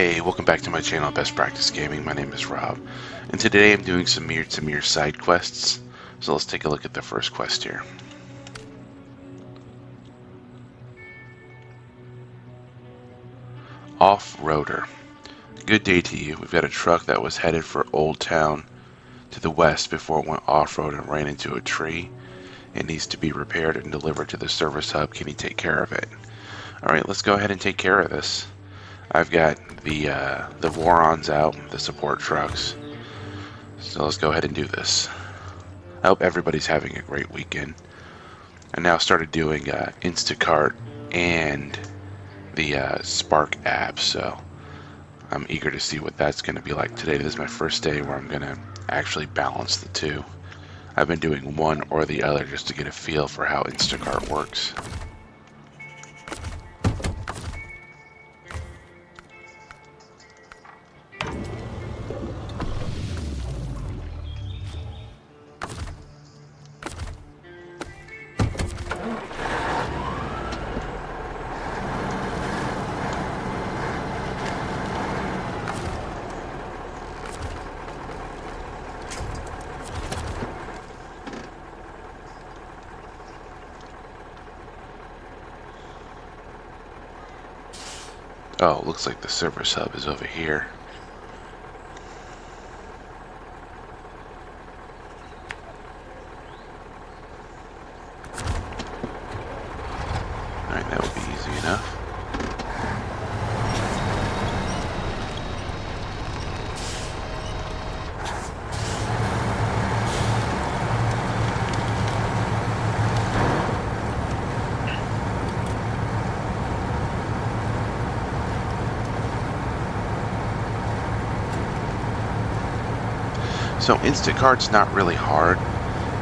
Hey, welcome back to my channel, Best Practice Gaming. My name is Rob, and today I'm doing some mirror-to-mirror side quests. So let's take a look at the first quest here. Off-roader. Good day to you. We've got a truck that was headed for Old Town to the west before it went off-road and ran into a tree. It needs to be repaired and delivered to the service hub. Can you take care of it? Alright, let's go ahead and take care of this. I've got the Vorons out, the support trucks. So let's go ahead and do this. I hope everybody's having a great weekend. I now started doing Instacart and the Spark app, so I'm eager to see what that's going to be like today. This is my first day where I'm going to actually balance the two. I've been doing one or the other just to get a feel for how Instacart works. Oh, looks like the service hub is over here. Alright, that will be easy enough. So Instacart's not really hard.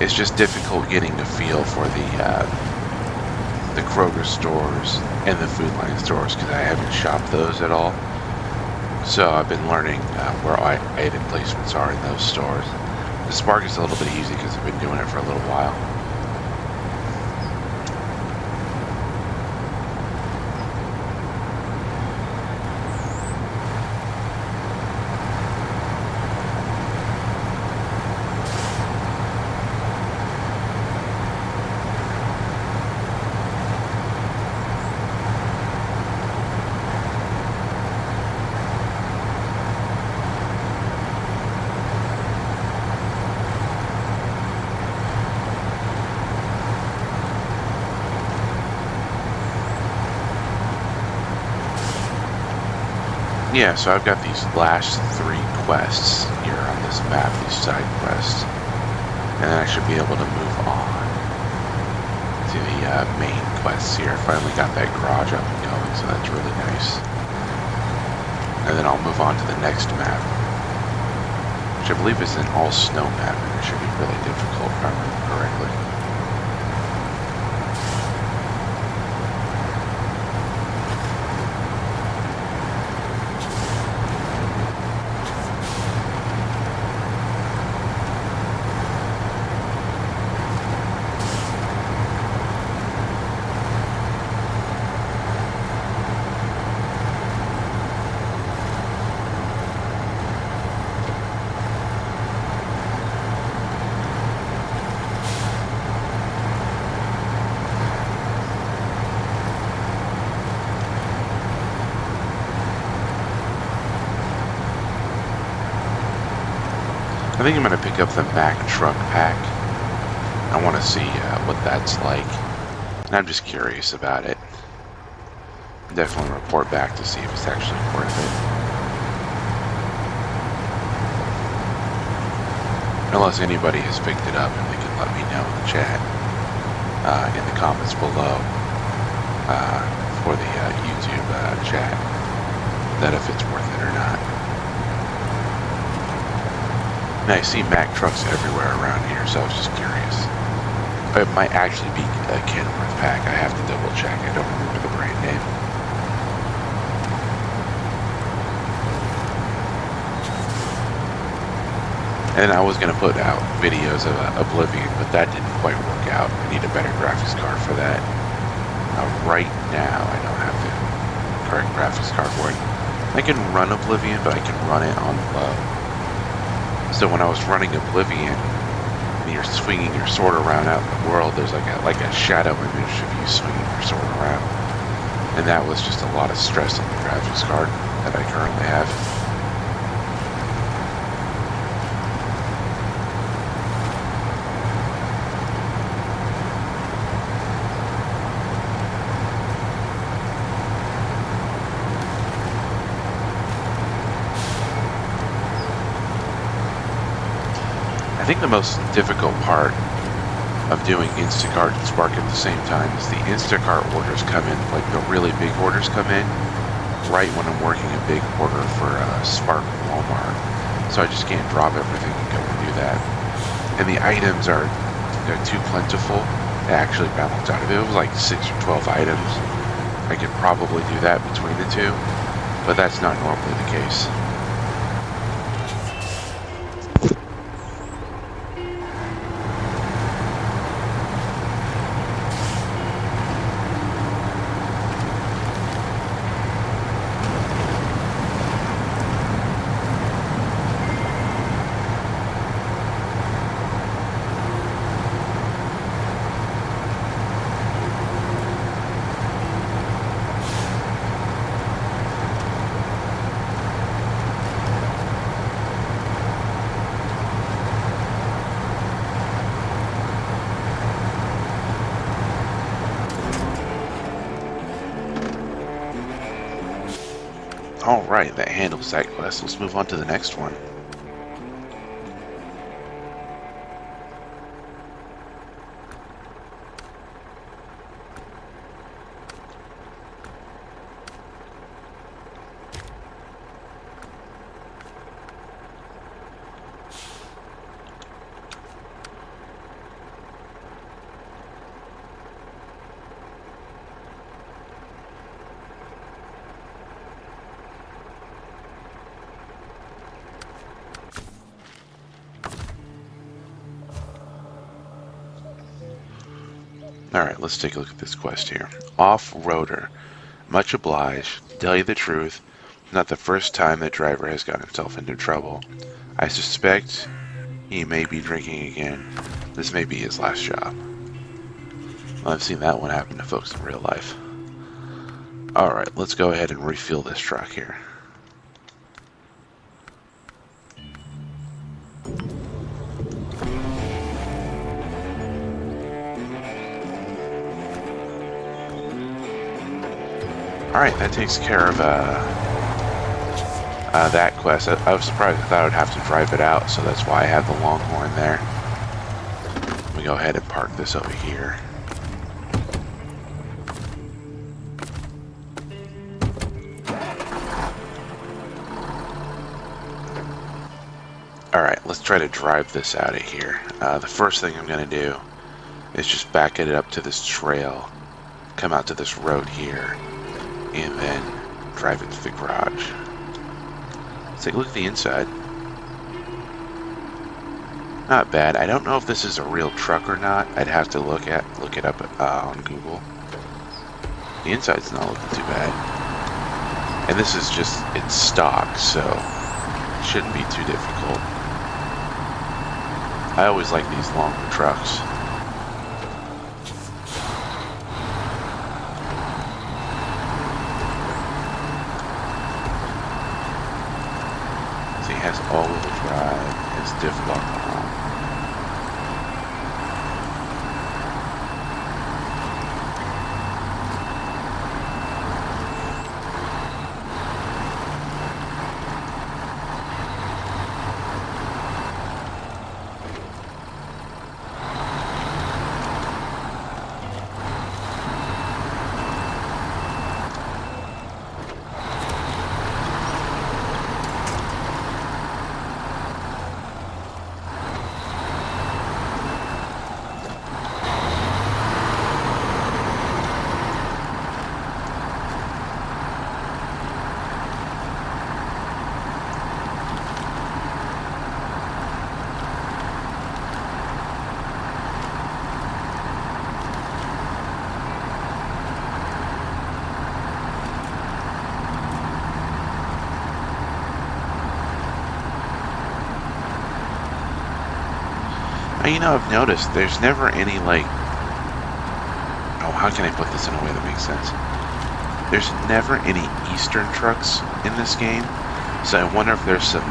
It's just difficult getting the feel for the Kroger stores and the Food Line stores because I haven't shopped those at all. So I've been learning where item placements are in those stores. The Spark is a little bit easy because I've been doing it for a little while. Yeah, so I've got these last 3 quests here on this map, these side quests, and then I should be able to move on to the main quests here. I finally got that garage up and going, so that's really nice. And then I'll move on to the next map, which I believe is an all-snow map, and it should be really difficult if I remember correctly. I think I'm going to pick up the Mack truck pack. I want to see what that's like. And I'm just curious about it. Definitely report back to see if it's actually worth it. Unless anybody has picked it up and they can let me know in the chat, in the comments below, for the YouTube chat, that if it's worth it or not. And I see Mack trucks everywhere around here, so I was just curious. It might actually be a Kenworth pack. I have to double check. I don't remember the brand name. And I was going to put out videos of Oblivion, but that didn't quite work out. I need a better graphics card for that. Right now, I don't have the correct graphics card for it. I can run Oblivion, but I can run it on low. So when I was running Oblivion, and you're swinging your sword around out in the world, there's like a shadow image of you swinging your sword around. And that was just a lot of stress on the graphics card that I currently have. I think the most difficult part of doing Instacart and Spark at the same time is the Instacart orders come in, like the really big orders come in right when I'm working a big order for Spark and Walmart. So I just can't drop everything and go and do that. And the items they're too plentiful to actually balance out. If it was like 6 or 12 items, I could probably do that between the two, but that's not normally the case. Alright, that handles that quest. Let's move on to the next one. Alright, let's take a look at this quest here. Off-roader. Much obliged. To tell you the truth, not the first time that driver has gotten himself into trouble. I suspect he may be drinking again. This may be his last job. Well, I've seen that one happen to folks in real life. Alright, let's go ahead and refuel this truck here. Alright, that takes care of that quest. I was surprised. I thought I would have to drive it out, so that's why I have the Longhorn there. Let me go ahead and park this over here. Alright, let's try to drive this out of here. The first thing I'm going to do is just back it up to this trail, come out to this road here, and then drive it to the garage. Let's take a look at the inside. Not bad. I don't know if this is a real truck or not. I'd have to look it up on Google. The inside's not looking too bad. And this is just, it's stock, so it shouldn't be too difficult. I always like these longer trucks. See, it has all-wheel drive, it has diff lock on. I've noticed there's never any, like... Oh, how can I put this in a way that makes sense? There's never any Eastern trucks in this game, so I wonder if there's some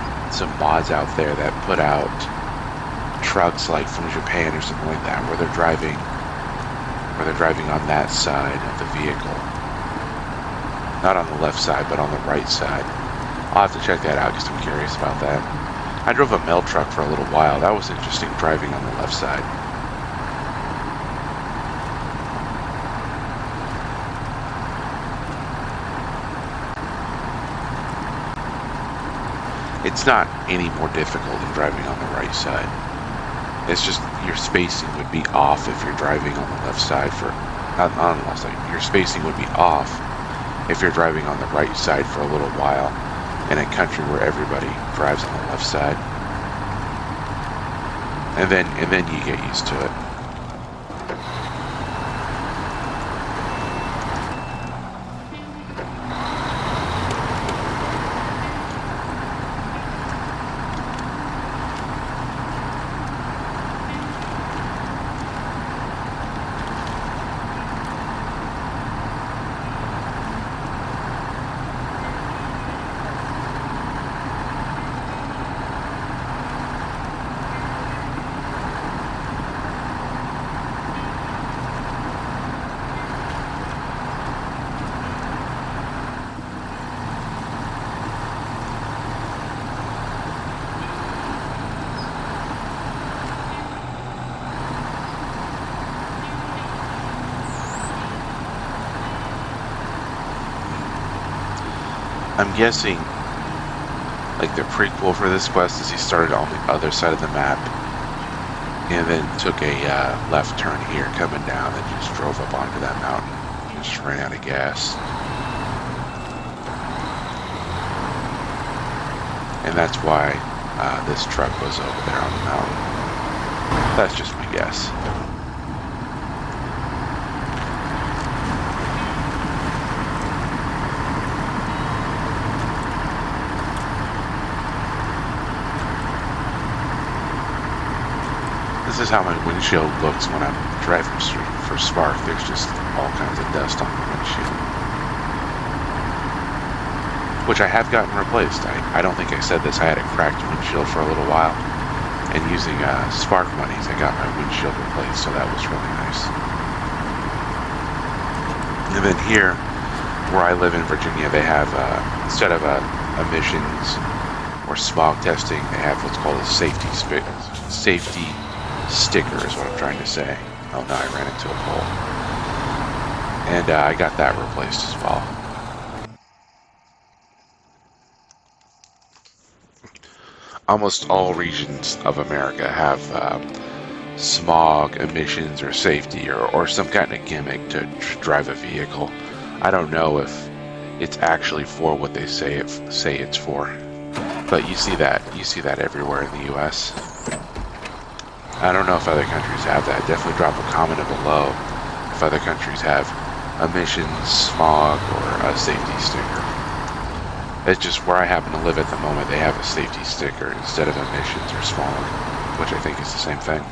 mods out there that put out trucks like from Japan or something like that, where they're driving on that side of the vehicle. Not on the left side, but on the right side. I'll have to check that out because I'm curious about that. I drove a mail truck for a little while. That was interesting, driving on the left side. It's not any more difficult than driving on the right side. It's just your spacing would be off if you're driving on the left side not on the left side. Your spacing would be off if you're driving on the right side for a little while in a country where everybody drives on the left side. And then you get used to it. I'm guessing, like, the prequel for this quest is he started on the other side of the map and then took a left turn here coming down and just drove up onto that mountain and just ran out of gas. And that's why this truck was over there on the mountain. That's just my guess. This is how my windshield looks when I'm driving for Spark. There's just all kinds of dust on the windshield. Which I have gotten replaced. I don't think I said this. I had a cracked windshield for a little while. And using Spark monies, I got my windshield replaced, so that was really nice. And then here, where I live in Virginia, they have, instead of emissions or smog testing, they have what's called a safety sticker is what I'm trying to say. Oh no, I ran into a pole. And I got that replaced as well. Almost all regions of America have smog, emissions, or safety, or some kind of gimmick to drive a vehicle. I don't know if it's actually for what they say it's for. But you see that everywhere in the US. I don't know if other countries have that. Definitely drop a comment below if other countries have emissions, smog, or a safety sticker. It's just where I happen to live at the moment, they have a safety sticker instead of emissions or smog, which I think is the same thing.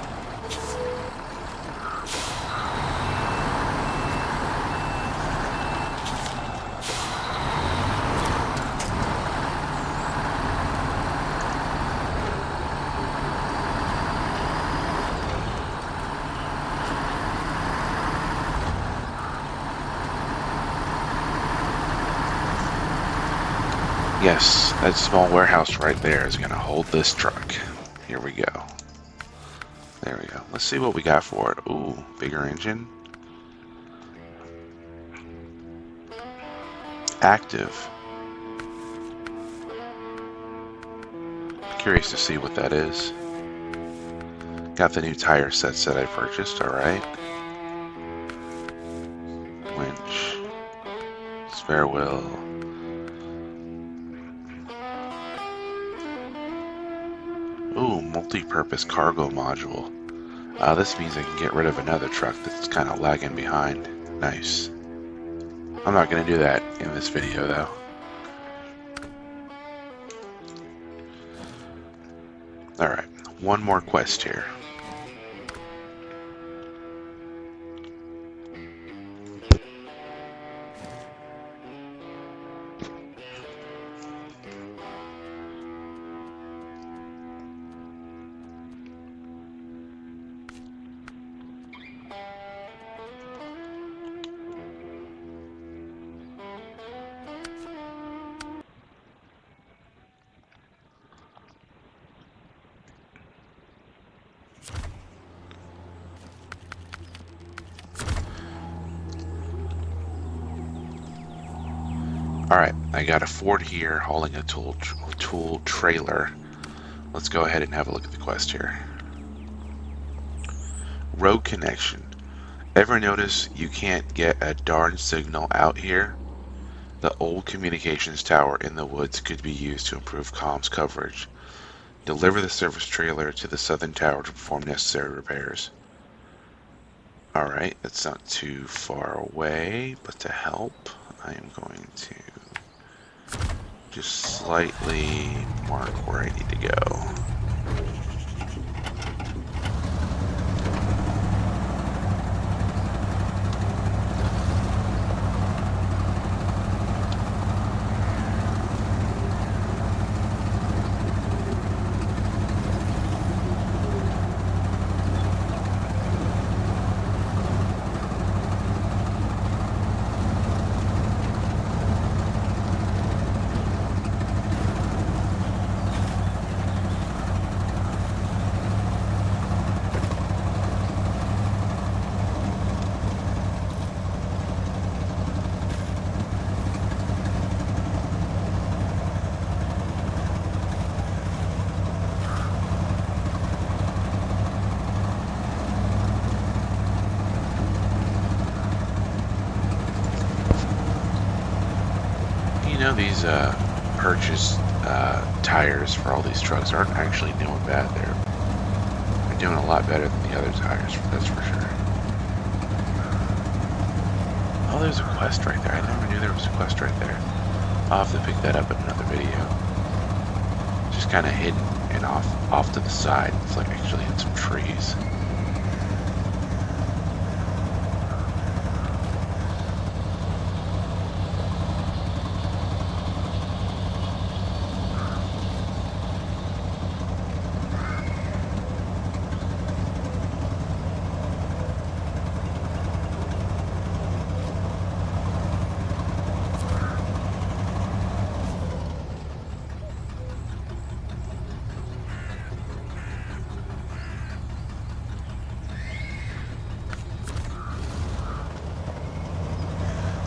Yes, that small warehouse right there is going to hold this truck. Here we go. There we go. Let's see what we got for it. Ooh, bigger engine. Active. Curious to see what that is. Got the new tire sets that I purchased, alright. Winch. Spare wheel. Ooh, multi-purpose cargo module. This means I can get rid of another truck that's kind of lagging behind. Nice. I'm not going to do that in this video, though. Alright, one more quest here. Alright, I got a Ford here hauling a tool trailer. Let's go ahead and have a look at the quest here. Road connection. Ever notice you can't get a darn signal out here? The old communications tower in the woods could be used to improve comms coverage. Deliver the service trailer to the southern tower to perform necessary repairs. Alright, that's not too far away, but to help, I am going to just slightly mark where I need to go. You know, these purchased tires for all these trucks aren't actually doing bad. They're doing a lot better than the other tires, that's for sure. Oh, there's a quest right there. I never knew there was a quest right there. I'll have to pick that up in another video. Just kind of hidden and off to the side. It's like actually in some trees.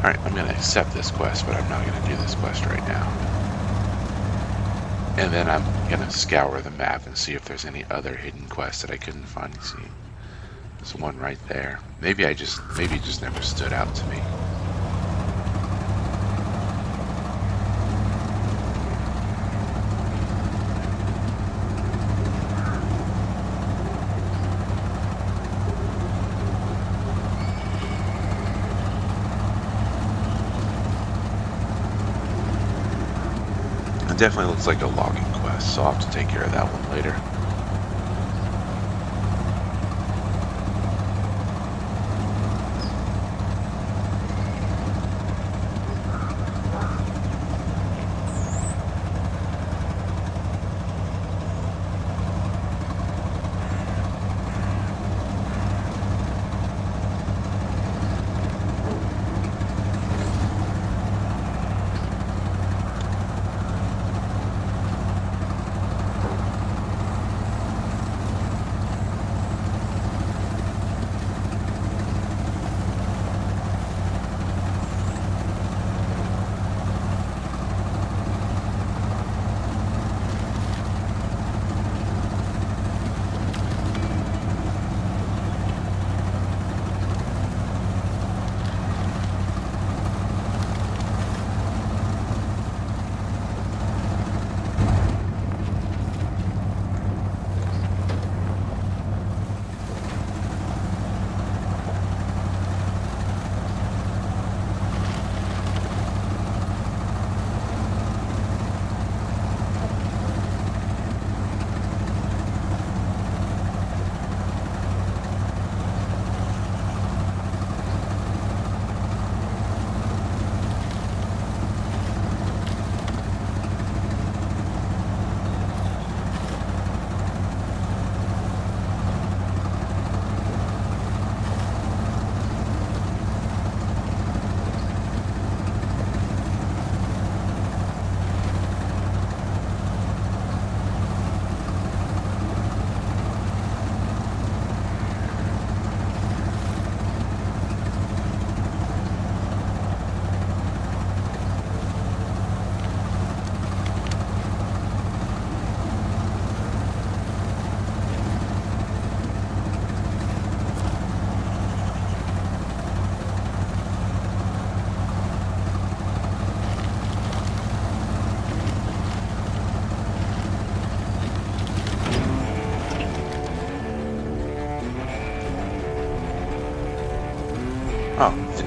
Alright, I'm going to accept this quest, but I'm not going to do this quest right now. And then I'm going to scour the map and see if there's any other hidden quests that I couldn't find. See, there's one right there. Maybe it just never stood out to me. Definitely looks like a logging quest, so I'll have to take care of that one later.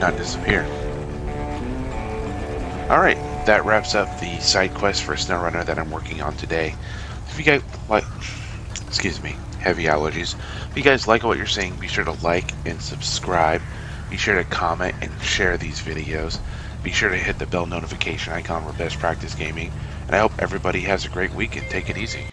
not disappear. Alright, that wraps up the side quest for SnowRunner that I'm working on today. If you guys like, excuse me, heavy allergies. If you guys like what you're seeing, be sure to like and subscribe. Be sure to comment and share these videos. Be sure to hit the bell notification icon for Best Practice Gaming. And I hope everybody has a great week and take it easy.